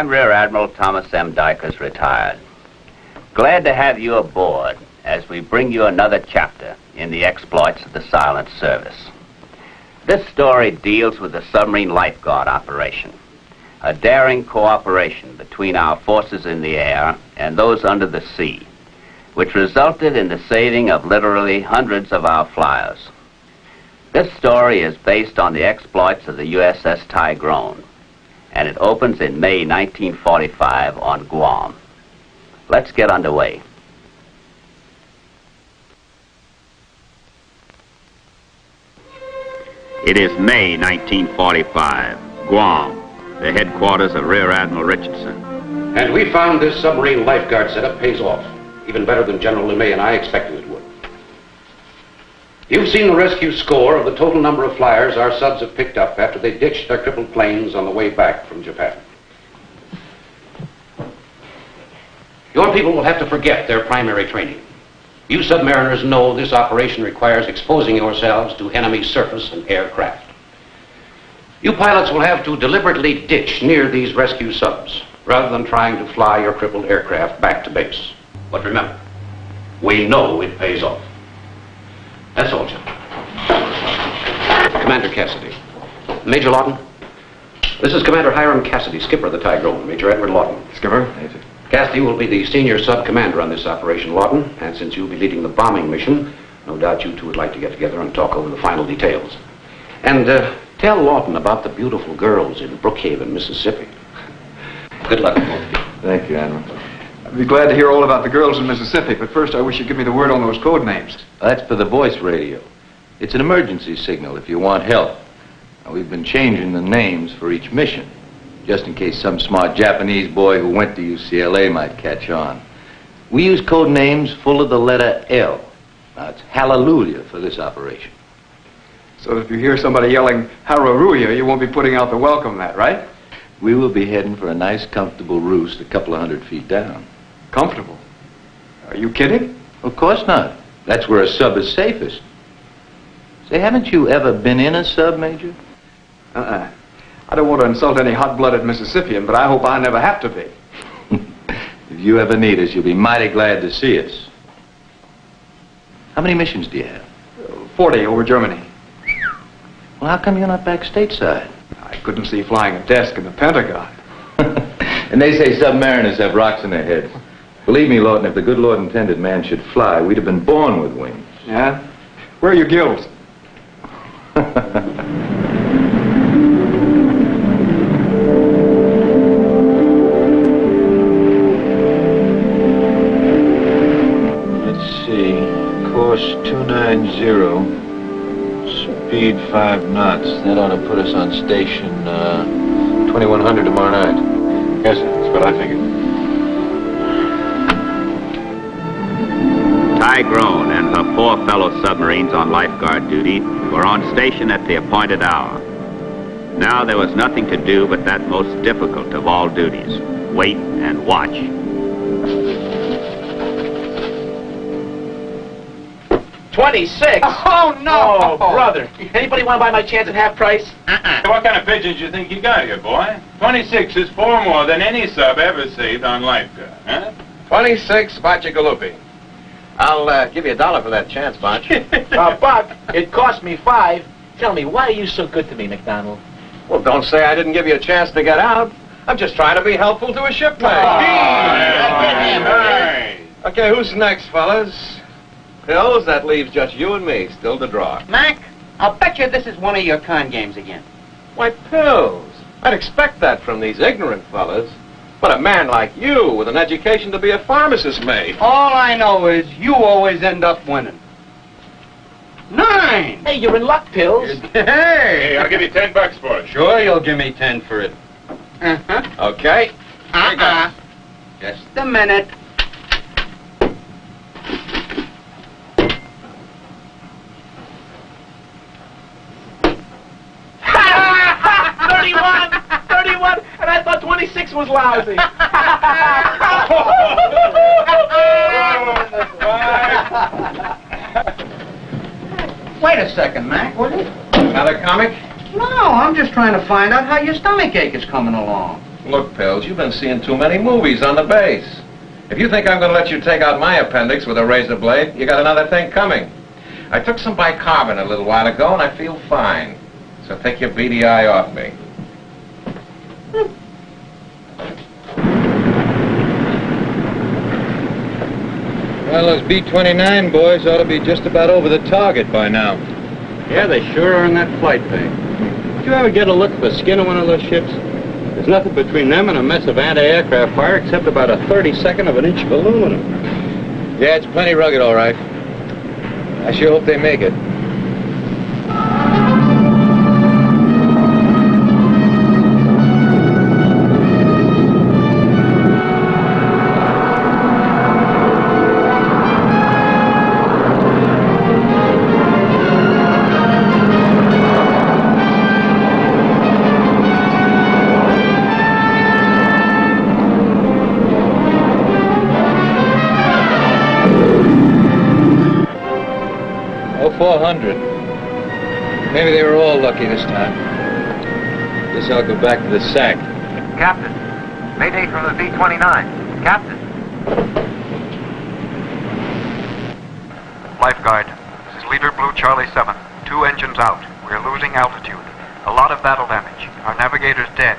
I'm Rear Admiral Thomas M. Dykers, retired. Glad to have you aboard as we bring you another chapter in the exploits of the Silent Service. This story deals with the submarine lifeguard operation, a daring cooperation between our forces in the air and those under the sea, which resulted in the saving of literally hundreds of our flyers. This story is based on the exploits of the USS Tigrone, and it opens in May 1945 on Guam. Let's get underway. It is May 1945, Guam, the headquarters of Rear Admiral Richardson. And we found this submarine lifeguard setup pays off, even better than General LeMay and I expected it would. You've seen the rescue score of the total number of flyers our subs have picked up after they ditched their crippled planes on the way back from Japan. Your people will have to forget their primary training. You submariners know this operation requires exposing yourselves to enemy surface and aircraft. You pilots will have to deliberately ditch near these rescue subs, rather than trying to fly your crippled aircraft back to base. But remember, we know it pays off. That's all, gentlemen. Commander Cassidy. Major Lawton. This is Commander Hiram Cassidy, skipper of the Tigrone. Major Edward Lawton. Skipper. Cassidy will be the senior sub-commander on this operation, Lawton. And since you'll be leading the bombing mission, no doubt you two would like to get together and talk over the final details. And tell Lawton about the beautiful girls in Brookhaven, Mississippi. Good luck, both of you. Thank you, Admiral. I'd be glad to hear all about the girls in Mississippi, but first I wish you'd give me the word on those code names. That's for the voice radio. It's an emergency signal if you want help. Now, we've been changing the names for each mission, just in case some smart Japanese boy who went to UCLA might catch on. We use code names full of the letter L. Now, it's hallelujah for this operation. So if you hear somebody yelling, hallelujah, you won't be putting out the welcome mat, right? We will be heading for a nice, comfortable roost a couple of 100 feet down. Comfortable? Are you kidding? Of course not. That's where a sub is safest. Say, haven't you ever been in a sub, Major? I don't want to insult any hot-blooded Mississippian, but I hope I never have to be. If you ever need us, you'll be mighty glad to see us. How many missions do you have? 40 over Germany. Well, how come you're not back stateside? I couldn't see flying a desk in the Pentagon. And they say submariners have rocks in their heads. Believe me, Lawton, if the good Lord intended man should fly, we'd have been born with wings. Yeah? Where are your gills? Let's see. Course 290. Speed 5 knots. That ought to put us on station 2100 tomorrow night. Yes, sir. That's what I figured. Tigrone and her 4 fellow submarines on lifeguard duty were on station at the appointed hour. Now there was nothing to do but that most difficult of all duties, wait and watch. $26? Oh, no! Oh, brother. Anybody want to buy my chance at half price? What kind of pigeons you think you got here, boy? 26 is 4 more than any sub ever saved on lifeguard, huh? 26, Bachagalupi. I'll give you $1 for that chance, Bach. Buck, it cost me 5. Tell me, why are you so good to me, McDonald? Well, don't say I didn't give you a chance to get out. I'm just trying to be helpful to a shipmate. Okay, who's next, fellas? Pills, that leaves just you and me, still to draw. Mac, I'll bet you this is one of your con games again. Why, Pills, I'd expect that from these ignorant fellas. But a man like you, with an education to be a pharmacist, mate. All I know is you always end up winning. 9! Hey, you're in luck, Pills. Hey, I'll give you $10 for it. Sure you'll give me 10 for it. Okay. Just a minute. $31, and I thought 26 was lousy. Wait a second, Mac, will you? Another comic? No, I'm just trying to find out how your stomach ache is coming along. Look, Pills, you've been seeing too many movies on the base. If you think I'm going to let you take out my appendix with a razor blade, you got another thing coming. I took some bicarbonate a little while ago, and I feel fine. So take your beady eye off me. Well, those B-29 boys ought to be just about over the target by now. Yeah, they sure are in that flight thing. Did you ever get a look at the skin of one of those ships? There's nothing between them and a mess of anti-aircraft fire except about a 32nd of an inch of aluminum. Yeah, it's plenty rugged, all right. I sure hope they make it. Oh, 400. Maybe they were all lucky this time. Guess I'll go back to the sack. Captain, Mayday from the B-29. Captain. Lifeguard, this is Leader Blue Charlie 7. 2 engines out. We're losing altitude. A lot of battle damage. Our navigator's dead.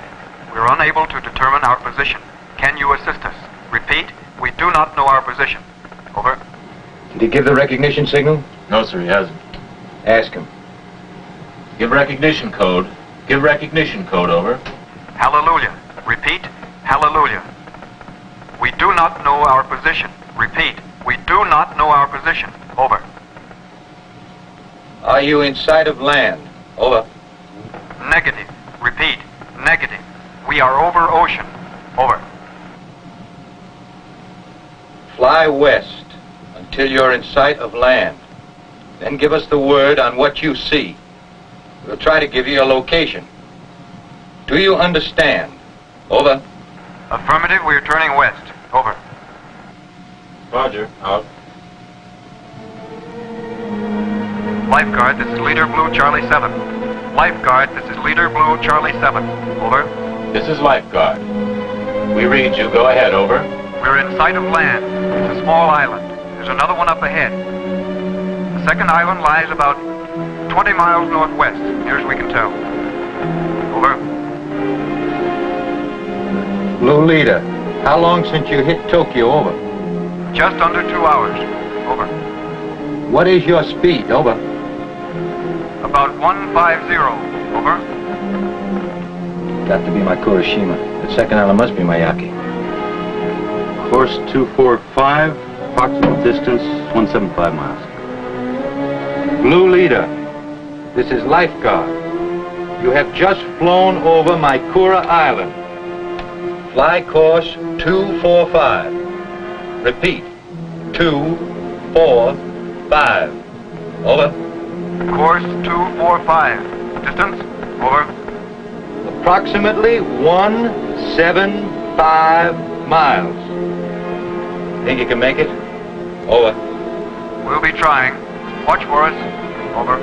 We're unable to determine our position. Can you assist us? Repeat, we do not know our position. Over. Did he give the recognition signal? No, sir, he hasn't. Ask him. Give recognition code. Give recognition code, over. Hallelujah. Repeat, hallelujah. We do not know our position. Repeat, we do not know our position. Over. Are you in sight of land? Over. Negative. Repeat, negative. We are over ocean. Over. Fly west until you're in sight of land. Then give us the word on what you see. We'll try to give you a location. Do you understand? Over. Affirmative, we are turning west. Over. Roger, out. Lifeguard, this is Leader Blue Charlie 7. Lifeguard, this is Leader Blue Charlie 7. Over. This is Lifeguard. We read you. Go ahead, over. We're in sight of land. It's a small island. There's another one up ahead. The second island lies about 20 miles northwest, near as we can tell. Over. Blue Leader, how long since you hit Tokyo? Over. Just under 2 hours. Over. What is your speed? Over. About 150. Over. Got to be my Kurashima. The second island must be Miyake. Course 245, approximate distance 175 miles. Blue Leader, this is Lifeguard. You have just flown over Maikura Island. Fly course 245. Repeat, 245. Over. Course 245. Distance? Over. Approximately 175 miles. Think you can make it? Over. We'll be trying. Watch for us. Over.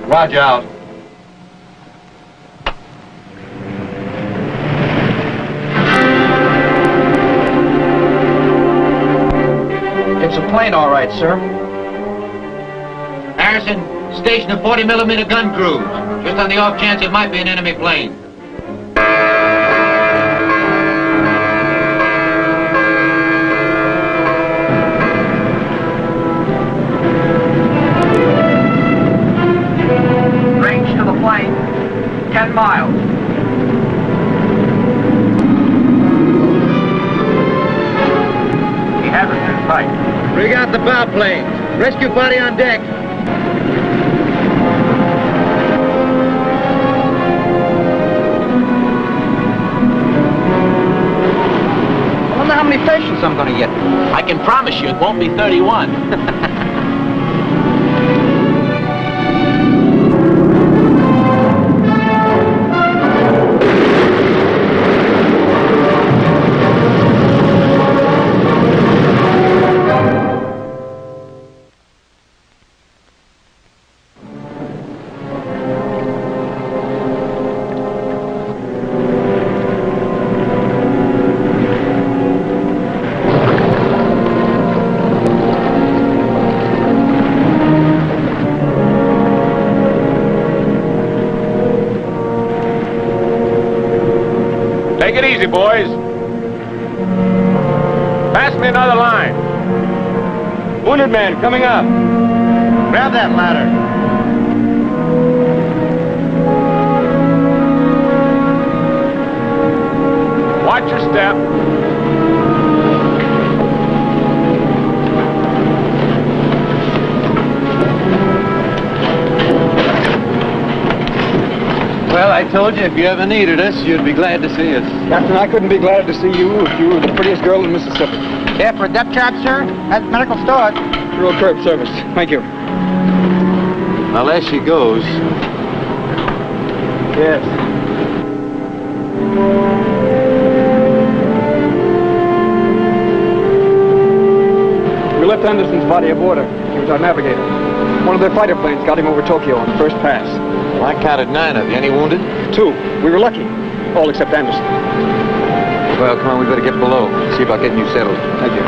Roger out. It's a plane, all right, sir. Harrison, station a 40mm gun cruise. Just on the off chance it might be an enemy plane. Range to the plane. 10 miles. He has us in sight. Rig out the bow planes. Rescue party on deck. I wonder how many patients I'm gonna get. I can promise you it won't be 31. boys. Pass me another line. Wounded man coming up. Grab that ladder. Watch your step. Well, I told you if you ever needed us, you'd be glad to see us. Captain, I couldn't be glad to see you if you were the prettiest girl in Mississippi. Yeah, for a depth charge, sir? At medical storage. Real curb service. Thank you. Now, there she goes. Yes. We left Anderson's body aboard her. He was our navigator. One of their fighter planes got him over Tokyo on the first pass. Well, I counted 9 of you. Any wounded? 2. We were lucky. All except Anderson. Well, come on, we better get below. See about getting you settled. Thank you.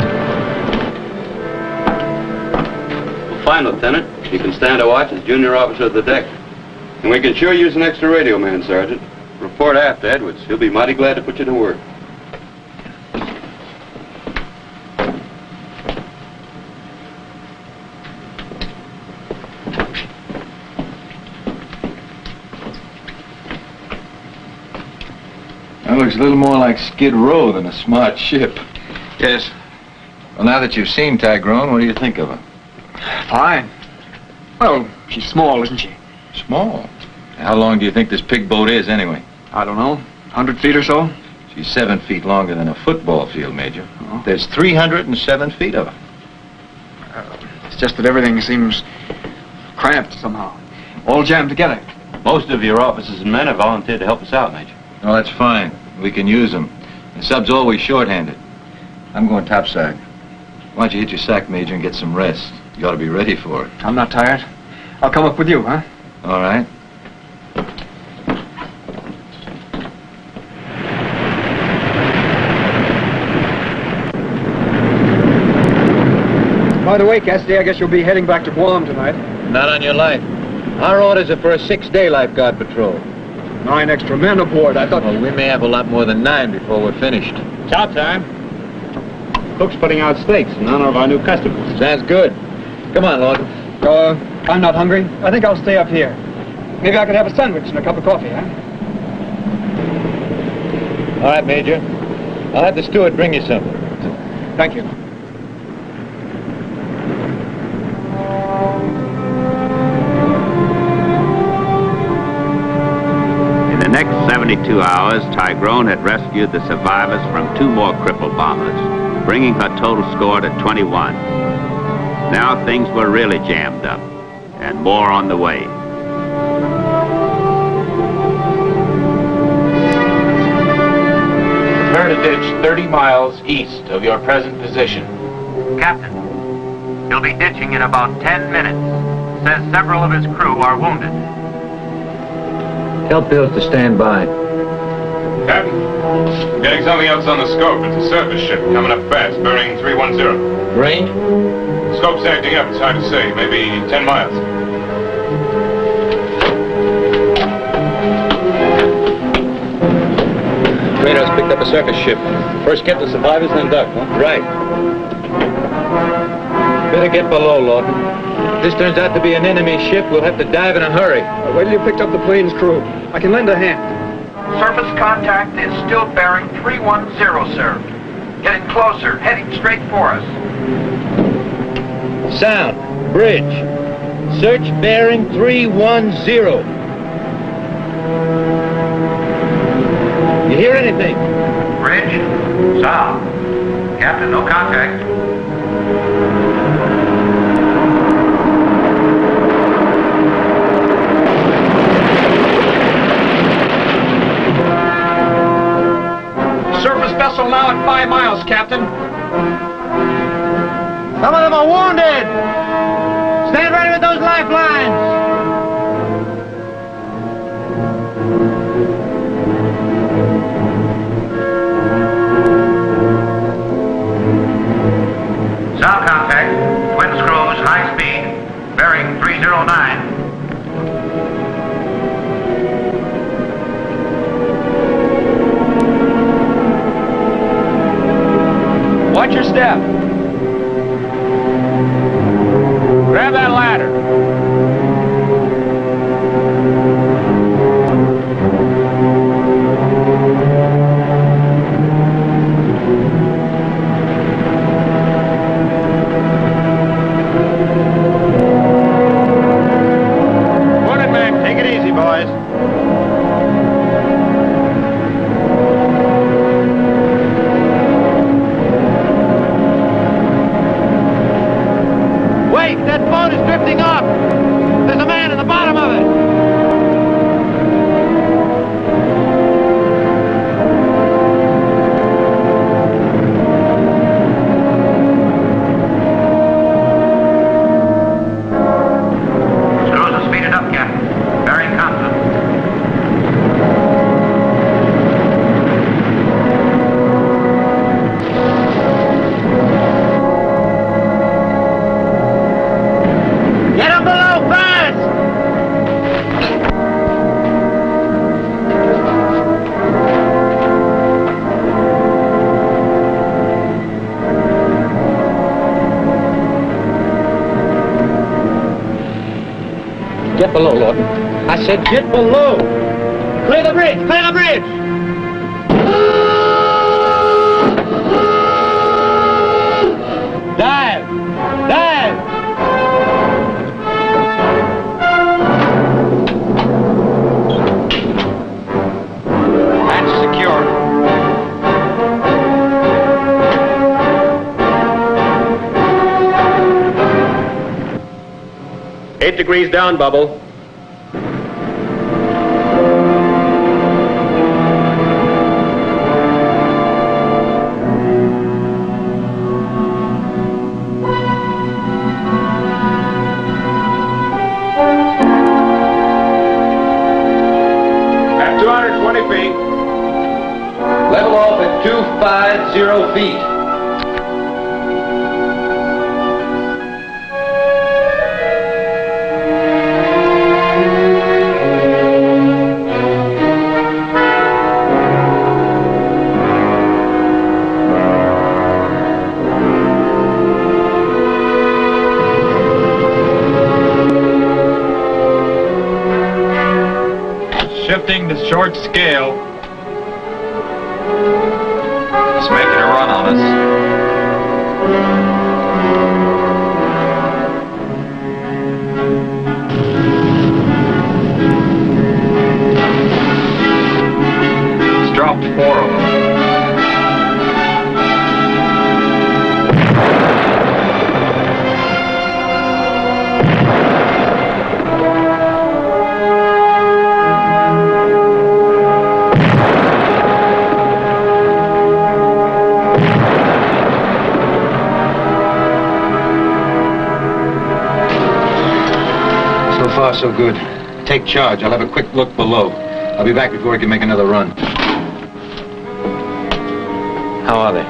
Well, fine, Lieutenant. You can stand a watch as junior officer of the deck. And we can sure use an extra radio man, Sergeant. Report aft to Edwards. He'll be mighty glad to put you to work. That looks a little more like Skid Row than a smart ship. Yes. Well, now that you've seen Tigrone, what do you think of her? Fine. Well, she's small, isn't she? Small. How long do you think this pig boat is, anyway? I don't know. 100 feet or so? She's 7 feet longer than a football field, Major. Oh. There's 307 feet of her. It's just that everything seems cramped somehow. All jammed together. Most of your officers and men have volunteered to help us out, Major. Oh, that's fine. We can use them. The sub's always short-handed. I'm going topside. Why don't you hit your sack, Major, and get some rest? You ought to be ready for it. I'm not tired. I'll come up with you, huh? All right. By the way, Cassidy, I guess you'll be heading back to Guam tonight. Not on your life. Our orders are for a 6-day lifeguard patrol. 9 extra men aboard. I thought... Well, we may have a lot more than 9 before we're finished. Chow time. Cook's putting out steaks in honor of our new customers. Sounds good. Come on, Lord. I'm not hungry. I think I'll stay up here. Maybe I could have a sandwich and a cup of coffee, huh? All right, Major. I'll have the steward bring you something. Thank you. In the next 72 hours, Tigrone had rescued the survivors from 2 more crippled bombers, bringing her total score to 21. Now things were really jammed up, and more on the way. Prepare to ditch 30 miles east of your present position. Captain, he'll be ditching in about 10 minutes. Says several of his crew are wounded. Tell Pills to stand by. Captain, getting something else on the scope. It's a surface ship coming up fast, bearing 310. Range? Scope's acting up. It's hard to say. Maybe 10 miles. Radar's picked up a surface ship. First get the survivors, then duck, huh? Right. Better get below, Lawton. If this turns out to be an enemy ship, we'll have to dive in a hurry. Wait till you picked up the plane's crew. I can lend a hand. Surface contact is still bearing 310, sir. Getting closer, heading straight for us. Sound. Bridge. Search bearing 310. You hear anything? Bridge? Sound. Captain, no contact. Surface vessel now at 5 miles, Captain. Some of them are wounded. Stand ready with those lifelines. Sound contact. Twin screws, high speed. Bearing 309. Watch your step. Grab that ladder. Get below, Lawton. I said get below. Clear the bridge! Clear the bridge! Dive! Dive! Hatch secure. 8 degrees down, Bubble. At 220 feet. Level off at 250 feet. Shifting to short scale. It's making a run on us. It's dropped 4 of them. So far, so good. Take charge. I'll have a quick look below. I'll be back before I can make another run. How are they?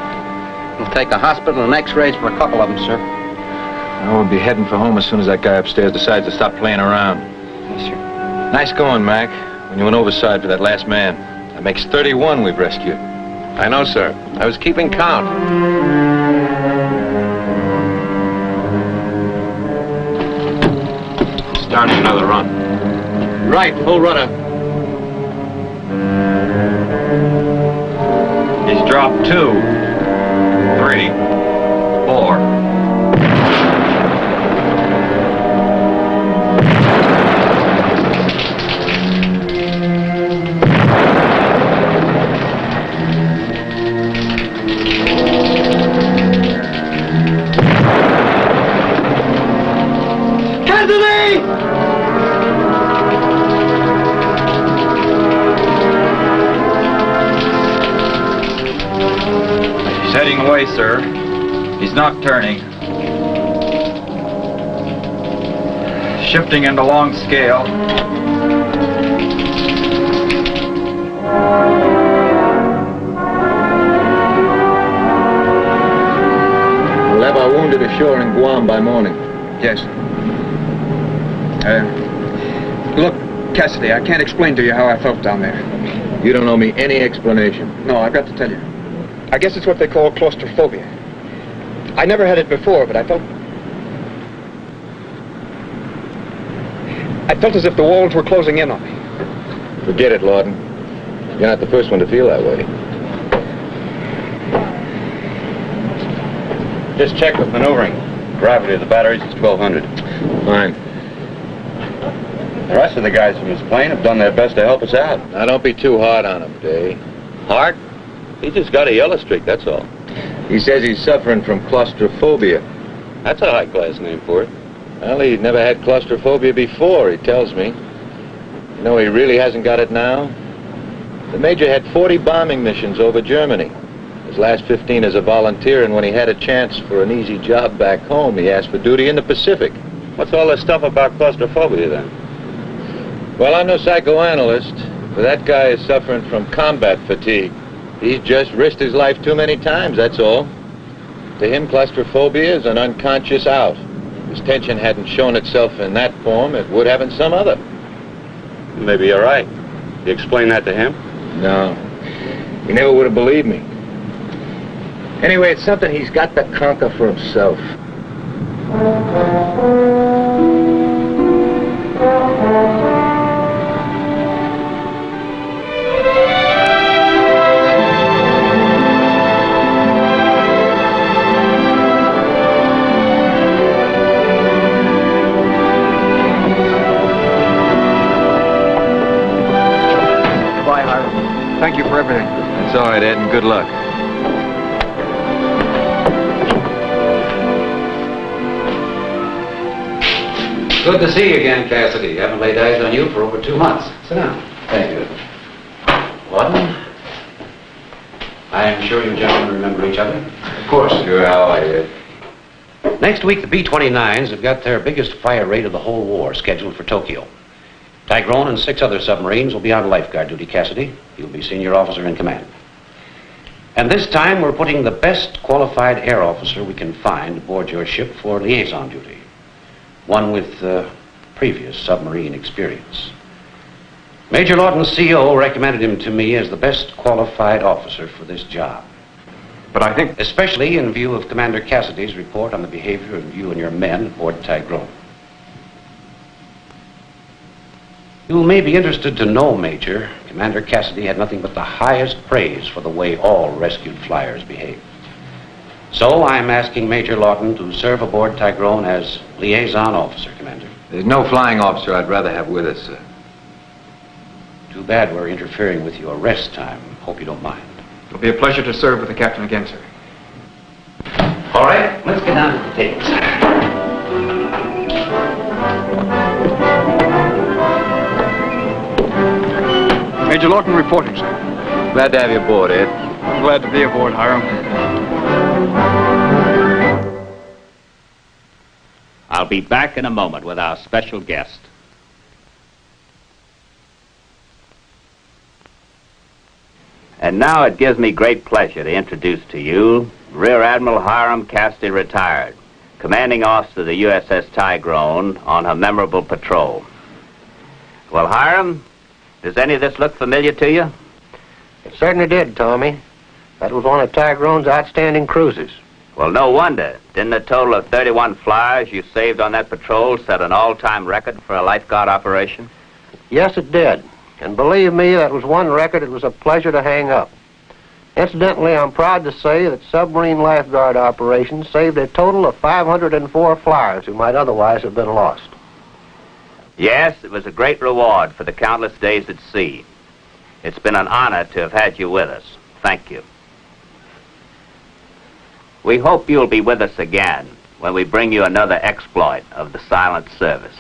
We'll take a hospital and x-rays for a couple of them, sir. I will be heading for home as soon as that guy upstairs decides to stop playing around. Yes, sir. Nice going, Mac. When you went overside for that last man. That makes 31 we've rescued. I know, sir. I was keeping count. Starting another run. Right, full rudder. He's dropped 2, 3, 4. Heading away, sir. He's not turning. Shifting into long scale. We'll have our wounded ashore in Guam by morning. Yes. Look, Cassidy, I can't explain to you how I felt down there. You don't owe me any explanation. No, I've got to tell you. I guess it's what they call claustrophobia. I never had it before, but I felt as if the walls were closing in on me. Forget it, Lawton. You're not the first one to feel that way. Just check with maneuvering. Gravity of the batteries is 1200. Fine. The rest of the guys from his plane have done their best to help us out. Now, don't be too hard on him, Day. Hard? He just got a yellow streak, that's all. He says he's suffering from claustrophobia. That's a high-class name for it. Well, he'd never had claustrophobia before, he tells me. You know, he really hasn't got it now. The Major had 40 bombing missions over Germany. His last 15 as a volunteer, and when he had a chance for an easy job back home, he asked for duty in the Pacific. What's all this stuff about claustrophobia, then? Well, I'm no psychoanalyst, but that guy is suffering from combat fatigue. He's just risked his life too many times, that's all. To him, claustrophobia is an unconscious out. If his tension hadn't shown itself in that form, it would have in some other. Maybe you're right. You explain that to him? No. He never would have believed me. Anyway, it's something he's got to conquer for himself. Thank you for everything. That's all right, Ed, and good luck. Good to see you again, Cassidy. Haven't laid eyes on you for over 2 months. Sit down. Thank you. Lawton? I am sure you gentlemen remember each other. Of course. Sure, how are you? Next week, the B-29s have got their biggest fire rate of the whole war scheduled for Tokyo. Tigrone and 6 other submarines will be on lifeguard duty, Cassidy. You'll be senior officer in command. And this time, we're putting the best qualified air officer we can find aboard your ship for liaison duty. One with previous submarine experience. Major Lawton's CO recommended him to me as the best qualified officer for this job. But I think... Especially in view of Commander Cassidy's report on the behavior of you and your men aboard Tigrone. You may be interested to know, Major, Commander Cassidy had nothing but the highest praise for the way all rescued flyers behave. So I'm asking Major Lawton to serve aboard Tigrone as liaison officer, Commander. There's no flying officer I'd rather have with us, sir. Too bad we're interfering with your rest time. Hope you don't mind. It'll be a pleasure to serve with the captain again, sir. All right, let's get down to the tables. Major Lawton reporting, sir. Glad to have you aboard, Ed. I'm glad to be aboard, Hiram. I'll be back in a moment with our special guest. And now it gives me great pleasure to introduce to you Rear Admiral Hiram Cassidy, retired, commanding officer of the USS Tigrone on her memorable patrol. Well, Hiram, does any of this look familiar to you? It certainly did, Tommy. That was one of Tigrone's outstanding cruises. Well, no wonder. Didn't a total of 31 flyers you saved on that patrol set an all-time record for a lifeguard operation? Yes, it did. And believe me, that was one record it was a pleasure to hang up. Incidentally, I'm proud to say that submarine lifeguard operations saved a total of 504 flyers who might otherwise have been lost. Yes, it was a great reward for the countless days at sea. It's been an honor to have had you with us. Thank you. We hope you'll be with us again when we bring you another exploit of the silent service.